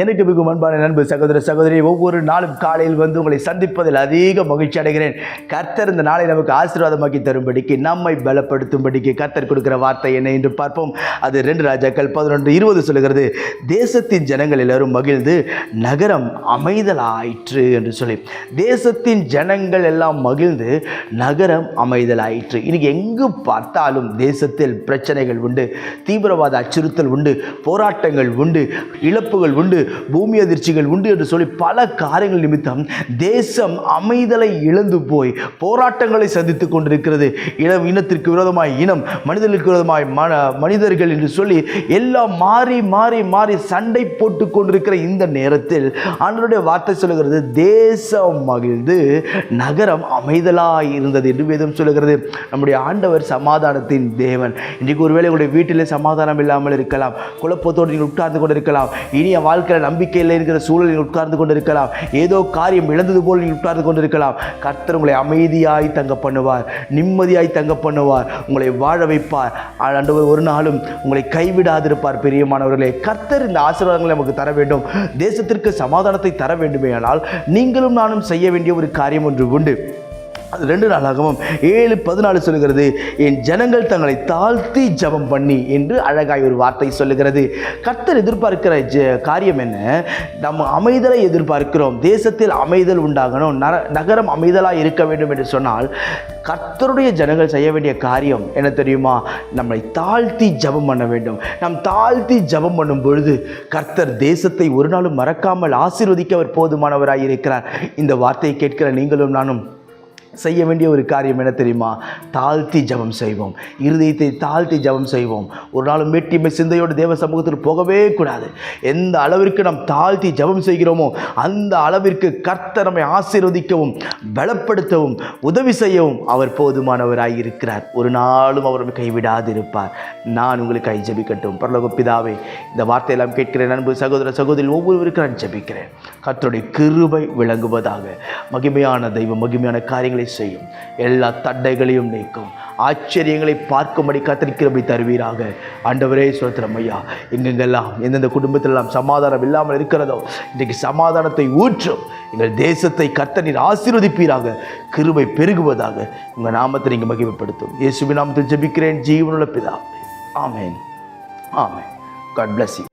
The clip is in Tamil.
எனக்கு மிகவும் அன்பான நண்பு சகோதர சகோதரி, ஒவ்வொரு நாளும் காலையில் வந்து உங்களை சந்திப்பதில் அதிக மகிழ்ச்சி அடைகிறேன். கர்த்தர் இந்த நாளை நமக்கு ஆசீர்வாதமாக்கி தரும்படிக்கு, நம்மை பலப்படுத்தும்படிக்கு கர்த்தர் கொடுக்கிற வார்த்தை என்ன என்று பார்ப்போம். அது 2 ராஜாக்கள் 11:20 சொல்லுகிறது, தேசத்தின் ஜனங்கள் எல்லாரும் மகிழ்ந்து நகரம் அமைதலாயிற்று என்று சொல்லி. தேசத்தின் ஜனங்கள் எல்லாம் மகிழ்ந்து நகரம் அமைதலாயிற்று. இன்னைக்கு எங்கு பார்த்தாலும் தேசத்தில் பிரச்சனைகள் உண்டு, தீவிரவாத அச்சுறுத்தல் உண்டு, போராட்டங்கள் உண்டு, இழப்புகள் உண்டு, பூமி அதிர்ச்சிகள் உண்டு என்று சொல்லி பல காரியங்கள் நிமித்தம் தேசம் அமைதலை இழந்து போய் போராட்டங்களை சந்தித்துக் கொண்டிருக்கிறது. இனத்திற்கு விரோதமாய் இனம், மனிதர்களுக்கு விரோதமாய் மனிதர்கள் என்று சொல்லி எல்லாம் மாறி மாறி மாறி சண்டை போட்டு கொண்டிருக்கிற இந்த நேரத்தில் ஆண்டவருடைய வார்த்தை சொல்லுகிறது, தேசம் மகிழ்ந்து நகரம் அமைதலாய் இருந்தது என்று வேதம் சொல்லுகிறது. நம்முடைய ஆண்டவர் சமாதானத்தின் தேவன். இன்றைக்கு ஒருவேளை உங்களுடைய வீட்டிலே சமாதானம் இல்லாமல் இருக்கலாம், குழப்பத்தோடு நீங்கள் உட்கார்ந்து கொண்டிருக்கலாம், இனிய வாழ்க்கையில் நம்பிக்கையில் இருக்கிற சூழலில் உட்கார்ந்து கொண்டிருக்கலாம், ஏதோ காரியம் இழந்தது போல் நீங்கள் உட்கார்ந்து கொண்டிருக்கலாம். கர்த்தர் உங்களை அமைதியாய் தங்க பண்ணுவார், நிம்மதியாய் தங்க பண்ணுவார், உங்களை வாழ வைப்பார். ஆண்டவர் ஒரு நாளும் உங்களை கைவிடாதிருப்பார். பிரியமானவர்களே, கர்த்தர் இந்த ஆசீர்வாதங்களை நமக்கு தர வேண்டும், தேசத்திற்கு சமாதானத்தை தர வேண்டுமே. ஆனால் நீங்களும் நானும் செய்ய வேண்டிய ஒரு காரியம் ஒன்று உண்டு. அது 2 நாளாகவும் 7:14 சொல்லுகிறது, என் ஜனங்கள் தங்களை தாழ்த்தி ஜெபம் பண்ணி என்று அழகாய் ஒரு வார்த்தை சொல்லுகிறது. கர்த்தர் எதிர்பார்க்கிற காரியம் என்ன? நம்ம அமைதலை எதிர்பார்க்கிறோம். தேசத்தில் அமைதல் உண்டாகணும், நகரம் அமைதலாக இருக்க வேண்டும் என்று சொன்னால் கர்த்தருடைய ஜனங்கள் செய்ய வேண்டிய காரியம் என்ன தெரியுமா? நம்மை தாழ்த்தி ஜெபம் பண்ண வேண்டும். நாம் தாழ்த்தி ஜெபம் பண்ணும் பொழுது கர்த்தர் தேசத்தை ஒரு நாளும் மறக்காமல் ஆசீர்வதிக்க அவர் போதுமானவராய் இருக்கிறார். இந்த வார்த்தையை கேட்கிற நீங்களும் நானும் செய்ய வேண்டிய ஒரு காரியம் என்ன தெரியுமா? தாழ்த்தி ஜெபம் செய்வோம், இருதயத்தை தாழ்த்தி ஜெபம் செய்வோம். ஒரு நாளும் மேட்டிமை சிந்தையோடு தேவ சமூகத்தில் போகவே கூடாது. எந்த அளவிற்கு நாம் தாழ்த்தி ஜெபம் செய்கிறோமோ அந்த அளவிற்கு கர்த்தர் நம்மை ஆசீர்வதிக்கவும் பலப்படுத்தவும் உதவி செய்யவும் அவர் போதுமானவராய் இருக்கிறார். ஒரு நாளும் அவர் கைவிடாது இருப்பார். நான் உங்களுக்கு ஜெபிக்கட்டும். பரலோக பிதாவே, இந்த வார்த்தையெல்லாம் கேட்கிறேன் அன்பு சகோதர சகோதரி ஒவ்வொருவருக்கும் நான் ஜெபிக்கிறேன். கர்த்தருடைய கிருபை விளங்குவதாக. மகிமையான தெய்வம் மகிமையான காரியங்களை செய்யும், எல்லா தடைகளையும் நீக்கும், ஆச்சரியங்களை பார்க்கும்படி கர்த்தர் தருவீராக. ஆண்டவரே ஸ்தோத்திரம் ஐயா. எங்கெங்கெல்லாம் எந்தெந்த குடும்பத்திலெல்லாம் சமாதானம் இல்லாமல் இருக்கிறதோ இன்றைக்கு சமாதானத்தை ஊற்றும். எங்கள் தேசத்தை கர்த்தர் நீர் ஆசீர்வதிப்பீராக. கிருபை பெருகுவதாக. உங்கள் நாமத்தை நீங்கள் மகிமைப்படுத்தும். இயேசுவின் நாமத்தில் ஜெபிக்கிறேன் ஜீவனுள்ள பிதாவே. ஆமென். ஆமென். God bless you.